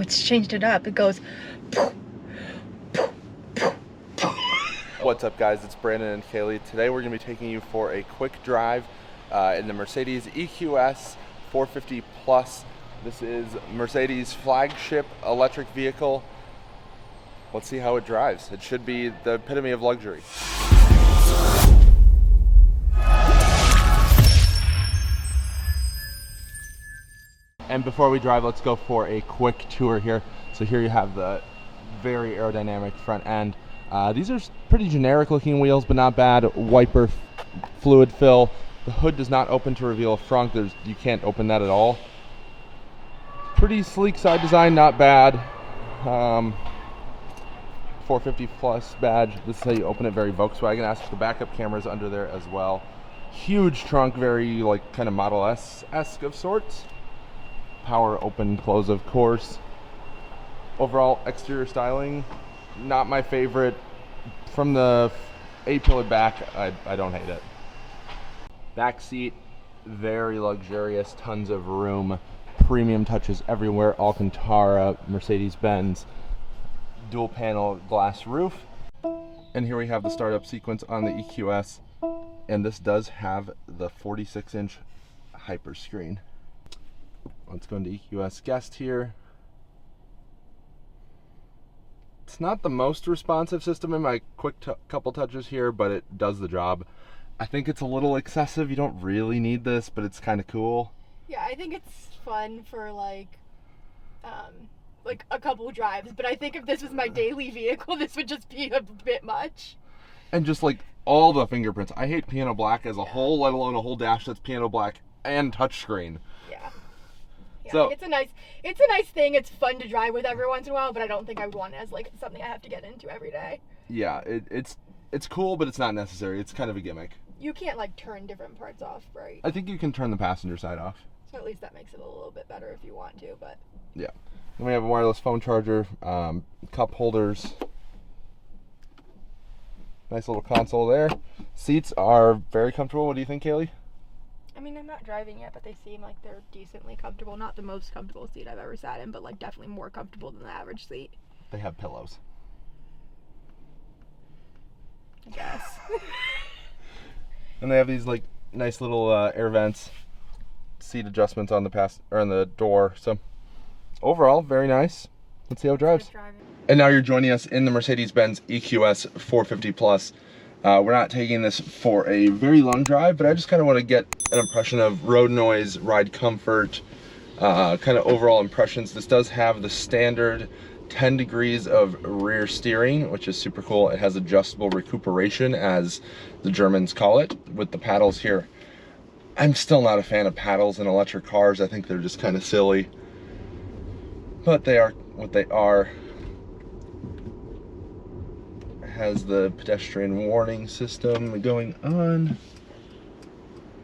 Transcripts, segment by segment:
Oh, it's changed it up. It goes. What's up, guys? It's Brandon and Kalie. Today we're going to be taking you for a quick drive in the Mercedes EQS 450 Plus. This is Mercedes' flagship electric vehicle. Let's see how it drives. It should be the epitome of luxury. And before we drive, let's go for a quick tour here. So here you have the very aerodynamic front end. These are pretty generic looking wheels, but not bad. Wiper fluid fill. The hood does not open to reveal a frunk. You can't open that at all. Pretty sleek side design, not bad. 450 Plus badge. This is how you open it, very Volkswagen-esque. The backup camera is under there as well. Huge trunk, very like kind of Model S-esque of sorts. Power open, close, of course. Overall exterior styling, not my favorite. From the A-pillar back, I don't hate it. Back seat, very luxurious, tons of room, premium touches everywhere, Alcantara, Mercedes-Benz, dual panel glass roof. And here we have the startup sequence on the EQS, and this does have the 46-inch hyper screen. Let's go into EQS guest here. It's not the most responsive system in my quick couple touches here, but it does the job. I think it's a little excessive. You don't really need this, but it's kind of cool. Yeah, I think it's fun for like a couple drives, but I think if this was my daily vehicle, this would just be a bit much. And just like all the fingerprints. I hate piano black as a whole, let alone a whole dash that's piano black and touchscreen. Yeah. Yeah, so it's a nice thing. It's fun to drive with every once in a while, but I don't think I would want it as like something I have to get into every day. Yeah, it's cool, but it's not necessary. It's kind of a gimmick. You can't like turn different parts off, right? I think you can turn the passenger side off. So at least that makes it a little bit better if you want to, but yeah. Then we have a wireless phone charger, cup holders. Nice little console there. Seats are very comfortable. What do you think, Kalie? I mean, I'm not driving yet, but they seem like they're decently comfortable. Not the most comfortable seat I've ever sat in, but like definitely more comfortable than the average seat. They have pillows. I guess. And they have these like nice little air vents, seat adjustments on the on the door. So overall, very nice. Let's see how it drives. And now you're joining us in the Mercedes-Benz EQS 450 Plus. We're not taking this for a very long drive, but I just kind of want to get an impression of road noise, ride comfort, kind of overall impressions. This does have the standard 10 degrees of rear steering, which is super cool. It has adjustable recuperation, as the Germans call it, with the paddles here. I'm still not a fan of paddles in electric cars. I think they're just kind of silly, but they are what they are. Has the pedestrian warning system going on.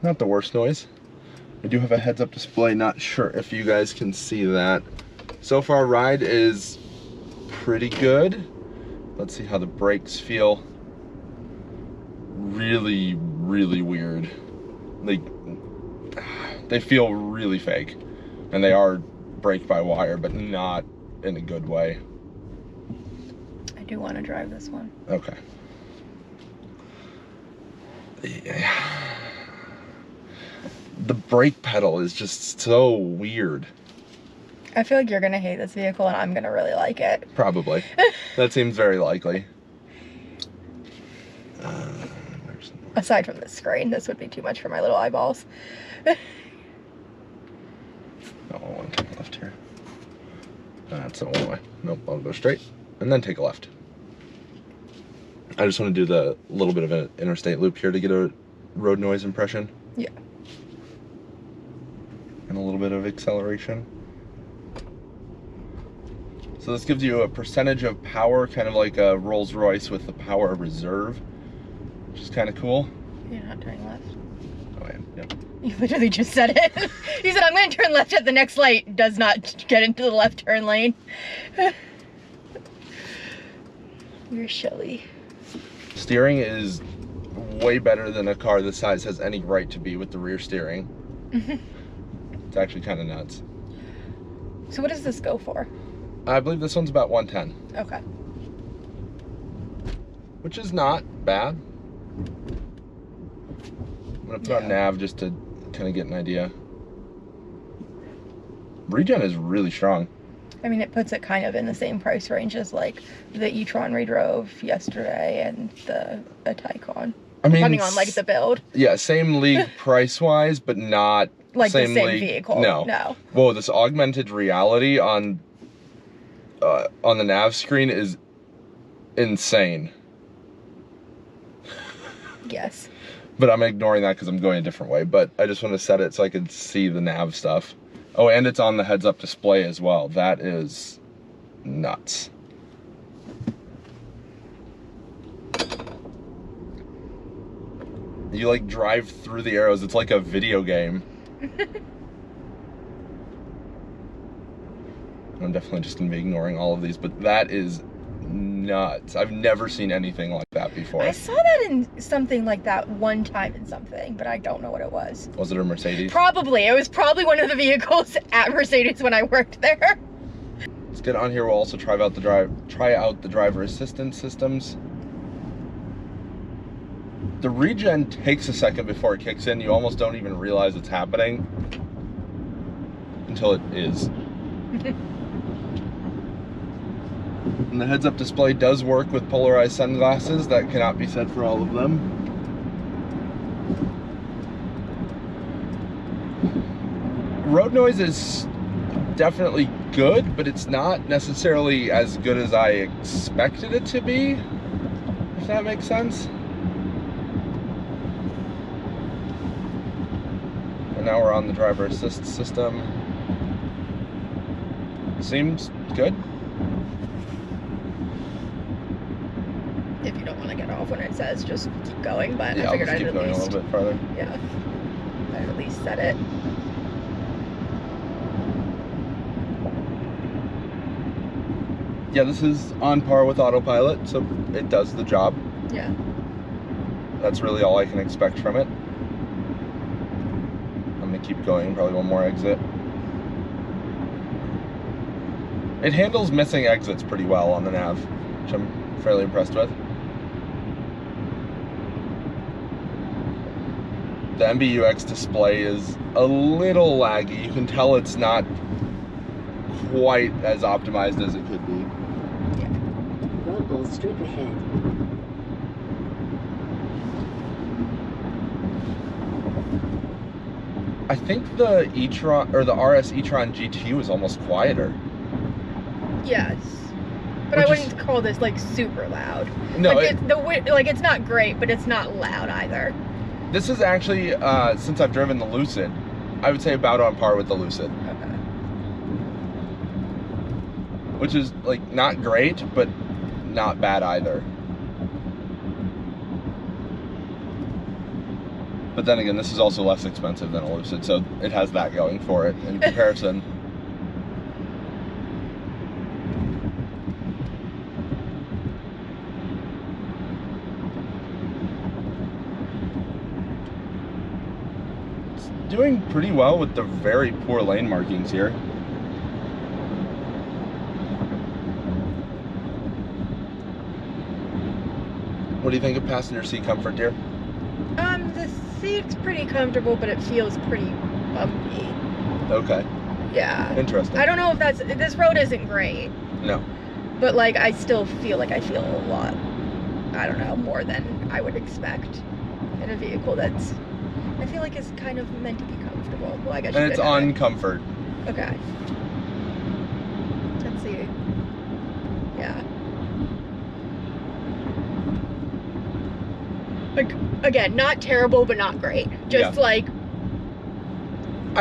Not the worst noise. I do have a heads-up display. Not sure if you guys can see that. So far, ride is pretty good. Let's see how the brakes feel. Really, really weird. They feel really fake, and they are brake-by-wire, but not in a good way. I do want to drive this one. Okay. Yeah. The brake pedal is just so weird. I feel like you're going to hate this vehicle and I'm going to really like it. Probably. That seems very likely. Aside from the screen, this would be too much for my little eyeballs. Oh, I want to take a left here. That's the one way. Nope, I'll go straight and then take a left. I just want to do the little bit of an interstate loop here to get a road noise impression. Yeah. And a little bit of acceleration. So this gives you a percentage of power, kind of like a Rolls-Royce with the power reserve, which is kind of cool. You're not turning left. Oh, I am, yep. You literally just said it. You said, I'm going to turn left at the next light. Does not get into the left turn lane. You're silly. Steering is way better than a car this size has any right to be with the rear steering. It's actually kind of nuts. So what does this go for? I believe this one's about 110. Okay. Which is not bad. I'm gonna put on nav just to kind of get an idea. Regen is really strong. I mean, it puts it kind of in the same price range as like the e-tron we drove yesterday and the Taycan. I mean, depending on like the build. Yeah, same league price-wise, but not like same the same league. vehicle. No. Whoa, this augmented reality on the nav screen is insane. Yes. But I'm ignoring that because I'm going a different way. But I just want to set it so I can see the nav stuff. Oh, and it's on the heads-up display as well. That is nuts. You like drive through the arrows. It's like a video game. I'm definitely just going to be ignoring all of these, but that is nuts. I've never seen anything like that before. I saw that in something like that one time in something, but I don't know what it was. Was it a Mercedes? Probably. It was probably one of the vehicles at Mercedes when I worked there. Let's get on here. We'll also try out the driver assistance systems. The regen takes a second before it kicks in. You almost don't even realize it's happening until it is. And the heads-up display does work with polarized sunglasses. That cannot be said for all of them. Road noise is definitely good, but it's not necessarily as good as I expected it to be, if that makes sense. And now we're on the driver assist system. Seems good. If you don't want to get off when it says just keep going, but yeah, I figured I'll just keep going a little bit farther. Yeah, I'd at least set it. Yeah, this is on par with autopilot, so it does the job. Yeah. That's really all I can expect from it. I'm gonna keep going, probably one more exit. It handles missing exits pretty well on the nav, which I'm fairly impressed with. The MBUX display is a little laggy. You can tell it's not quite as optimized as it could be. Yeah. Local straight ahead. I think the e-tron or the RS e-tron GT was almost quieter. Yes. But I wouldn't call this like super loud. No, like it's not great, but it's not loud either. This is actually, since I've driven the Lucid, I would say about on par with the Lucid. Okay. Which is, like, not great, but not bad either. But then again, this is also less expensive than a Lucid, so it has that going for it in comparison. Doing pretty well with the very poor lane markings here. What do you think of passenger seat comfort, dear? The seat's pretty comfortable, but it feels pretty bumpy. Okay. Yeah. Interesting. I don't know if this road isn't great. No. But like, I still feel like I feel a lot, I don't know, more than I would expect in a vehicle that's, I feel like it's kind of meant to be comfortable. Well, I guess. And it's on comfort. Okay. Let's see. Yeah. Like, again, not terrible, but not great. Just like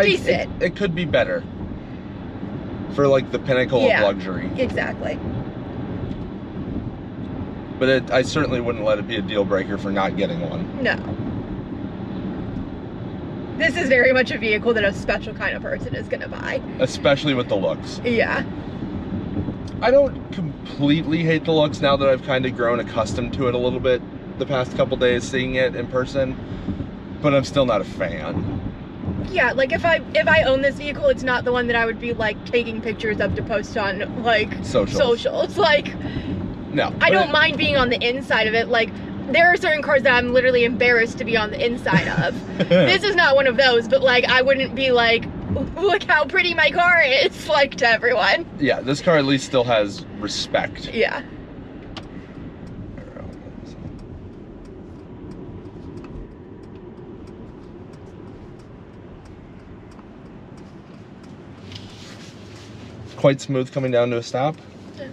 decent. It could be better. For like the pinnacle of luxury. Exactly. But I certainly wouldn't let it be a deal breaker for not getting one. No. This is very much a vehicle that a special kind of person is going to buy. Especially with the looks. Yeah. I don't completely hate the looks now that I've kind of grown accustomed to it a little bit the past couple days seeing it in person, but I'm still not a fan. Yeah, like if I own this vehicle, it's not the one that I would be like taking pictures of to post on like socials. Like, no, I don't mind being on the inside of it. Like, there are certain cars that I'm literally embarrassed to be on the inside of. This is not one of those, but like I wouldn't be like, look how pretty my car is, like, to everyone. Yeah, this car at least still has respect. Yeah. Quite smooth coming down to a stop. Yeah.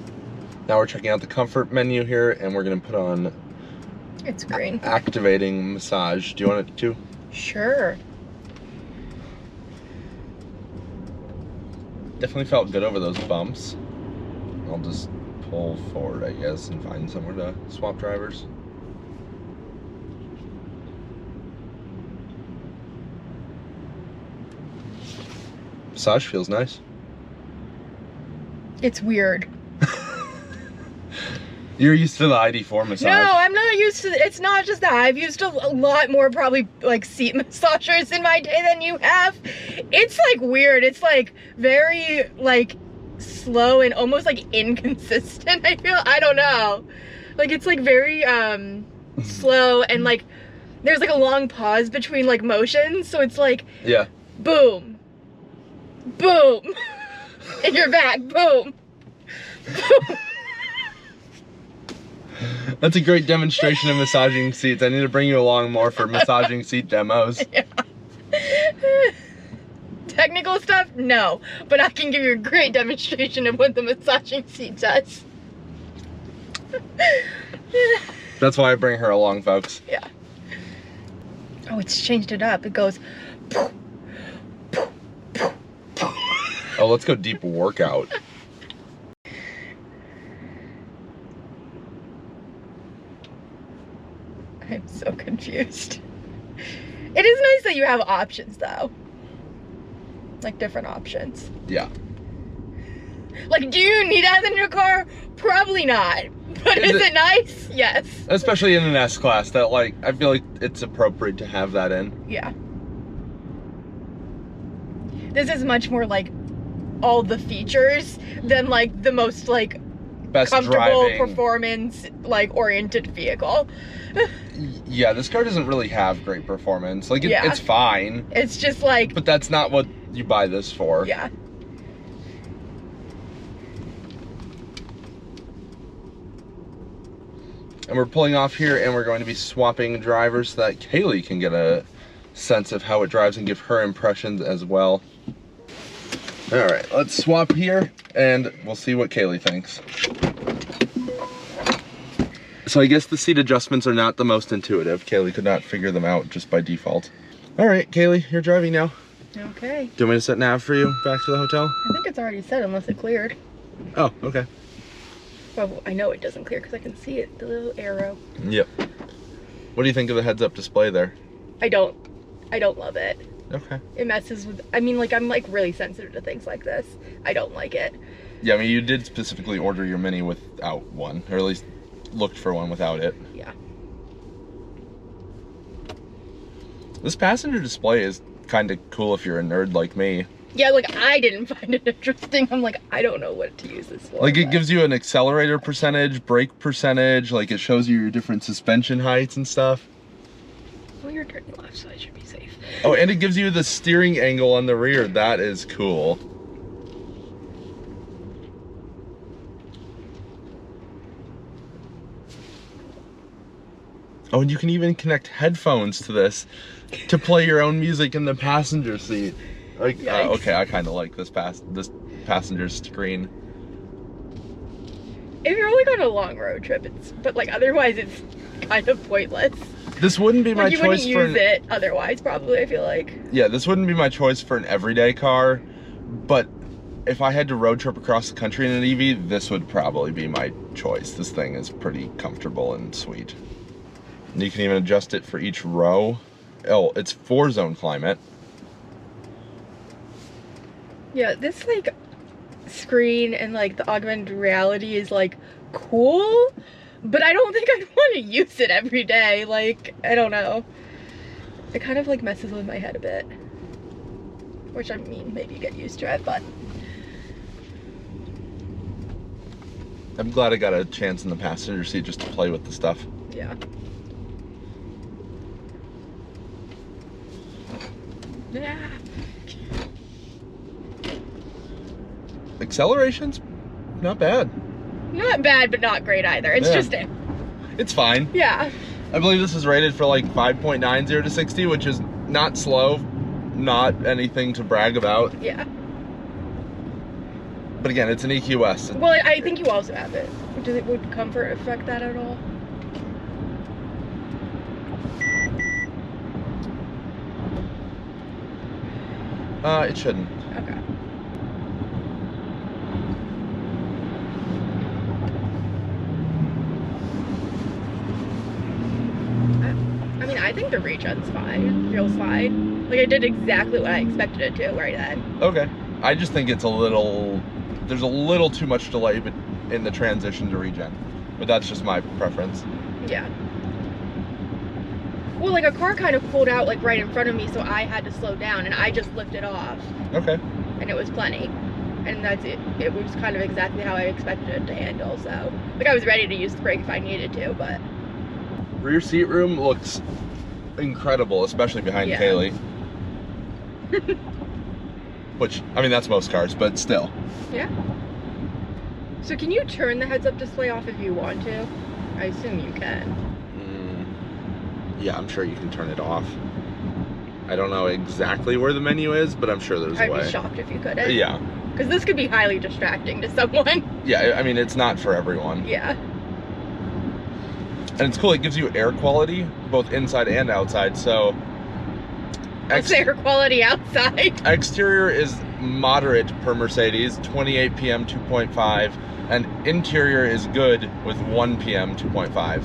Now we're checking out the comfort menu here, and we're gonna put on It's green. Activating massage. Do you want it to? Sure. Definitely felt good over those bumps. I'll just pull forward, I guess, and find somewhere to swap drivers. Massage feels nice. It's weird. You're used to the ID4 massage. No, I'm not used to it. It's not just that. I've used a lot more probably like seat massagers in my day than you have. It's like weird. It's like very like slow and almost like inconsistent. I don't know. Like it's like very slow, and like there's like a long pause between like motions, so it's like, yeah, boom, boom, and you're back, boom, boom. That's a great demonstration of massaging seats. I need to bring you along more for massaging seat demos. Yeah. Technical stuff? No. But I can give you a great demonstration of what the massaging seat does. That's why I bring her along, folks. Yeah. Oh, it's changed it up. It goes... Oh, let's go deep workout. I'm so confused. It is nice that you have options, though. Like, different options. Yeah. Like, do you need that in your car? Probably not. But is it nice? Yes. Especially in an S-Class, that, like, I feel like it's appropriate to have that in. Yeah. This is much more, like, all the features than, like, the most, like, best comfortable driving, performance, like, oriented vehicle. Yeah, this car doesn't really have great performance. Like, it's fine. It's just like... But that's not what you buy this for. Yeah. And we're pulling off here, and we're going to be swapping drivers so that Kaylee can get a sense of how it drives and give her impressions as well. All right, let's swap here, and we'll see what Kaylee thinks. So I guess the seat adjustments are not the most intuitive. Kaylee could not figure them out just by default. All right, Kaylee, you're driving now. Okay. Do you want me to set nav for you back to the hotel? I think it's already set unless it cleared. Oh, okay. Well, I know it doesn't clear because I can see it, the little arrow. Yep. What do you think of the heads-up display there? I don't love it. Okay. It messes with, I mean, like, I'm like really sensitive to things like this. I don't like it. Yeah, I mean, you did specifically order your Mini without one, or at least looked for one without it. Yeah. This passenger display is kind of cool if you're a nerd like me. Yeah, like, I didn't find it interesting. I'm like, I don't know what to use this for. Like, it gives you an accelerator percentage, brake percentage, like, it shows you your different suspension heights and stuff. Well, you're turning left, so I should be safe. Oh, and it gives you the steering angle on the rear. That is cool. Oh, and you can even connect headphones to this to play your own music in the passenger seat. Like, okay, I kind of like this passenger screen. If you're like on a long road trip, but like otherwise it's kind of pointless. This wouldn't be my choice for... You wouldn't use it otherwise, probably, I feel like. Yeah, this wouldn't be my choice for an everyday car, but if I had to road trip across the country in an EV, this would probably be my choice. This thing is pretty comfortable and sweet. And you can even adjust it for each row. Oh, it's 4-zone climate. Yeah, this like screen and like the augmented reality is like cool, but I don't think I'd want to use it every day. Like, I don't know. It kind of like messes with my head a bit. which I mean, maybe you get used to it, but. I'm glad I got a chance in the passenger seat just to play with the stuff. Yeah. Yeah. Acceleration's not bad. Not bad, but not great either. It's just it's fine. Yeah. I believe this is rated for like 5.90 to 60, which is not slow, not anything to brag about. Yeah. But again, it's an EQS. Well, I think you also have it. Would comfort affect that at all? It shouldn't. Okay. I mean, I think the regen's fine. Feels fine. Like, I did exactly what I expected it to right then. Okay. I just think it's a little... There's a little too much delay in the transition to regen. But that's just my preference. Yeah. Well, like, a car kind of pulled out, like, right in front of me, so I had to slow down, and I just lifted off. Okay. And it was plenty. And that's it. It was kind of exactly how I expected it to handle, so... Like, I was ready to use the brake if I needed to, but... Rear seat room looks incredible, especially behind Kalie. Which, I mean, that's most cars, but still. Yeah. So can you turn the heads-up display off if you want to? I assume you can. Yeah, I'm sure you can turn it off. I don't know exactly where the menu is, but I'm sure there's a way. I'd be shocked if you couldn't. Yeah. Because this could be highly distracting to someone. Yeah, I mean, it's not for everyone. Yeah. And it's cool, it gives you air quality, both inside and outside, so... What's air quality outside? Exterior is moderate per Mercedes, 28 PM 2.5, and interior is good with 1 PM 2.5.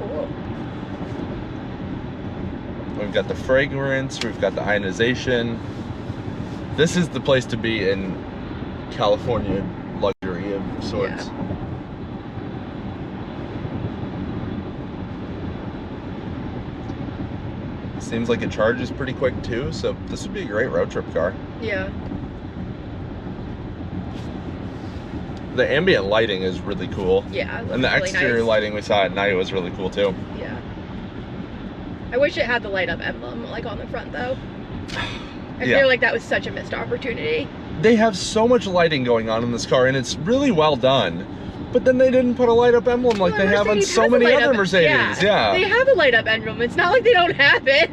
Cool. We've got the fragrance, we've got the ionization. This is the place to be in California luxury of sorts. Yeah. Seems like it charges pretty quick too, so this would be a great road trip car. Yeah. The ambient lighting is really cool. Yeah. And the really exterior nice. lighting we saw at night was really cool too. Yeah. I wish it had the light up emblem like on the front though. I feel like that was such a missed opportunity. They have so much lighting going on in this car and it's really well done. But then they didn't put a light up emblem like they have on so many other Mercedes. Yeah. They have a light up emblem. It's not like they don't have it.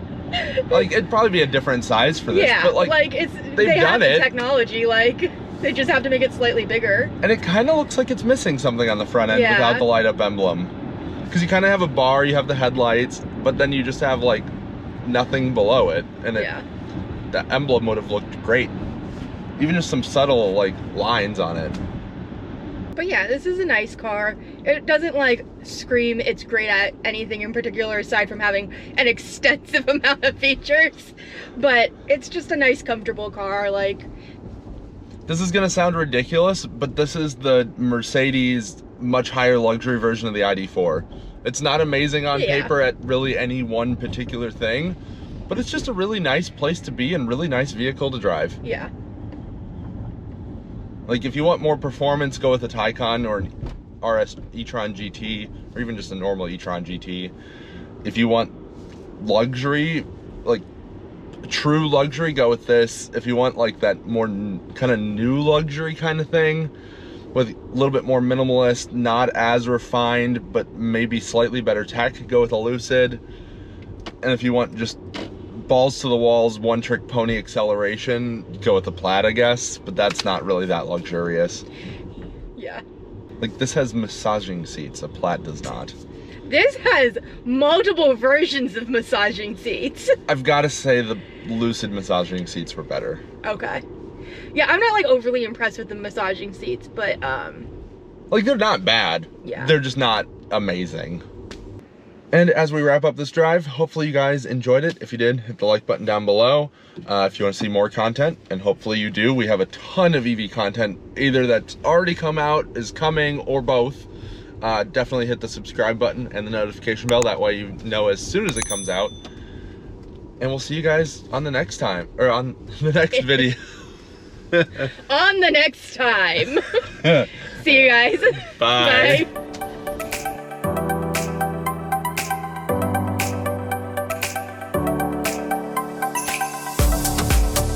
Like, it'd probably be a different size for this. Yeah, but like it's they have done the it. Technology, like they just have to make it slightly bigger. And it kind of looks like it's missing something on the front end without the light up emblem. Because you kind of have a bar, you have the headlights, but then you just have like nothing below it. And the emblem would have looked great. Even just some subtle like lines on it. But yeah, this is a nice car. It doesn't like scream it's great at anything in particular aside from having an extensive amount of features. But it's just a nice, comfortable car. Like, this is gonna sound ridiculous, but this is the Mercedes much higher luxury version of the ID4. It's not amazing on paper at really any one particular thing, but it's just a really nice place to be and really nice vehicle to drive. Yeah. Like, if you want more performance, go with a Taycan or an RS e-tron GT, or even just a normal e-tron GT. If you want luxury, like true luxury, go with this. If you want like that more kind of new luxury kind of thing, with a little bit more minimalist, not as refined, but maybe slightly better tech, go with a Lucid. And if you want just balls to the walls, one trick pony acceleration, go with the Plaid, I guess, but that's not really that luxurious. Yeah. Like, this has massaging seats, a Plaid does not. This has multiple versions of massaging seats. I've got to say the Lucid massaging seats were better. Okay. Yeah, I'm not like overly impressed with the massaging seats, but like, they're not bad. Yeah. They're just not amazing. And as we wrap up this drive, hopefully you guys enjoyed it. If you did, hit the like button down below. If you want to see more content, and hopefully you do, we have a ton of EV content, either that's already come out, is coming, or both. Definitely hit the subscribe button and the notification bell. That way you know as soon as it comes out. And we'll see you guys on the next time, or on the next video. On the next time. See you guys. Bye. Bye.